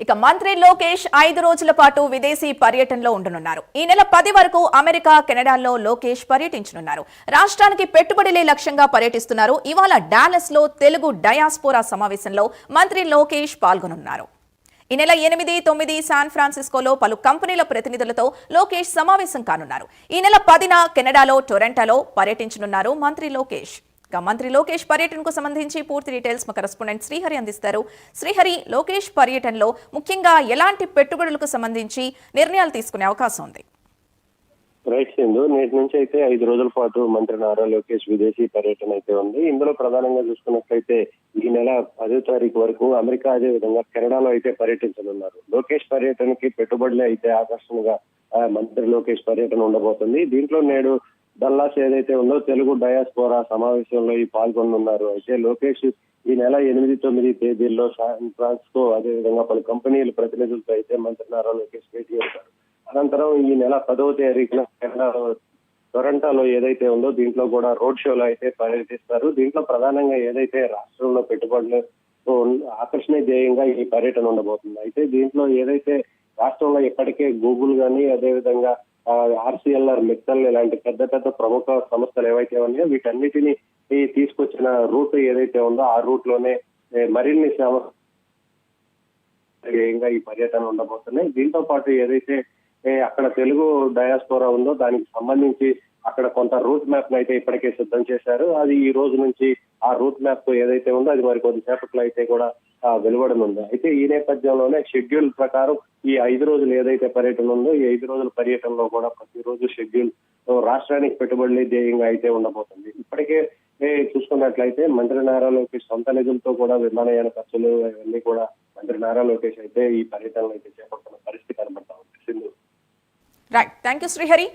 ఇక మంత్రి లోకేష్ 5 రోజుల పాటు విదేశీ పర్యటనలో ఉండనున్నారు. ఈ నెల 10 వరకు అమెరికా, కెనడాలో లోకేష్ పర్యటించనున్నారు. రాష్ట్రానికి పెట్టుబడులే లక్ష్యంగా పర్యటిస్తున్నారు. ఇవాళ డాలస్ లో తెలుగు డయాస్పోరా సమావేశంలో మంత్రి లోకేష్ పాల్గొనున్నారు. ఈ నెల 8, 9 శాన్ ఫ్రాన్సిస్కోలో పలు కంపెనీల ప్రతినిధులతో లోకేష్ సమావేశం కానున్నారు. ఈ నెల 10న కెనడాలో టొరంటోలో పర్యటించనున్నారు మంత్రి లోకేష్. మంత్రి లోకేష్ పర్యటనకు సంబంధించి పూర్తి డీటెయిల్స్ మా కరెస్పాండెంట్ శ్రీహరి అందిస్తారు. శ్రీహరి, లోకేష్ పర్యటనలో ముఖ్యంగా ఎలాంటి పెట్టుబడులకు సంబంధించి నిర్ణయాలు తీసుకునే అవకాశం ఉంది? రైట్ సింధు, నేటి నుంచి అయితే 5 రోజుల పాటు మంత్రి నారా లోకేష్ విదేశీ పర్యటన అయితే ఉంది. ఇందులో ప్రధానంగా చూసుకున్నట్లయితే ఈ నెల 10వ తారీఖు వరకు అమెరికా, అదే విధంగా కెనడాలో అయితే పర్యటించనున్నారు. లోకేష్ పర్యటనకి పెట్టుబడులే అయితే ఆకర్షణగా మంత్రి లోకేష్ పర్యటన ఉండబోతుంది. దీంట్లో నేడు డల్లాస్ ఏదైతే ఉందో తెలుగు డయాస్పోరా సమావేశంలో పాల్గొనున్నారు. అయితే లోకేష్ ఈ నెల 8, 9 తేదీల్లో శాన్ ఫ్రాన్సిస్కో, అదే విధంగా పలు కంపెనీల ప్రతినిధులతో అయితే మంత్రి నారా లోకేష్ భేటీ అవుతారు. అనంతరం ఈ నెల 10వ తారీఖున టొరంటోలో ఏదైతే ఉందో దీంట్లో కూడా రోడ్ షోలో అయితే పర్యటిస్తారు. దీంట్లో ప్రధానంగా ఏదైతే రాష్ట్రంలో పెట్టుబడులు ఆకర్షణ ధ్యేయంగా ఈ పర్యటన ఉండబోతుంది. అయితే దీంట్లో ఏదైతే రాష్ట్రంలో ఇప్పటికే గూగుల్ గానీ, అదేవిధంగా ఆర్సీఎల్ఆర్, మెక్సెల్ ఇలాంటి పెద్ద పెద్ద ప్రముఖ సంస్థలు ఏవైతే ఉన్నాయో వీటన్నిటిని తీసుకొచ్చిన రూట్ ఏదైతే ఉందో ఆ రూట్ లోనే మరిన్ని ధ్యేయంగా ఈ పర్యటన ఉండబోతున్నాయి. దీంతో పాటు ఏదైతే అక్కడ తెలుగు డయాస్పోరా ఉందో దానికి సంబంధించి అక్కడ కొంత రూట్ మ్యాప్ అయితే ఇప్పటికే సిద్ధం చేశారు. అది ఈ రోజు నుంచి ఆ రూట్ మ్యాప్ ఏదైతే ఉందో అది మరి కొద్దిసేపట్లో అయితే కూడా వెలువడనుంది. అయితే ఈ నేపథ్యంలోనే షెడ్యూల్ ప్రకారం ఈ 5 రోజులు ఏదైతే పర్యటన ఉందో ఈ 5 రోజుల పర్యటనలో కూడా ప్రతిరోజు షెడ్యూల్ రాష్ట్రానికి పెట్టుబడులే ధ్యేయంగా అయితే ఉండబోతుంది. ఇప్పటికే చూసుకున్నట్లయితే మంత్రి నారా లోకేష్ సొంత నిధులతో కూడా విమానయాన ఖర్చులు ఇవన్నీ కూడా మంత్రి నారా లోకేష్ అయితే ఈ పర్యటనలో అయితే చేపడుతున్న పరిస్థితి కనబడతా ఉంది. Sindhu. Right, thank you Srihari.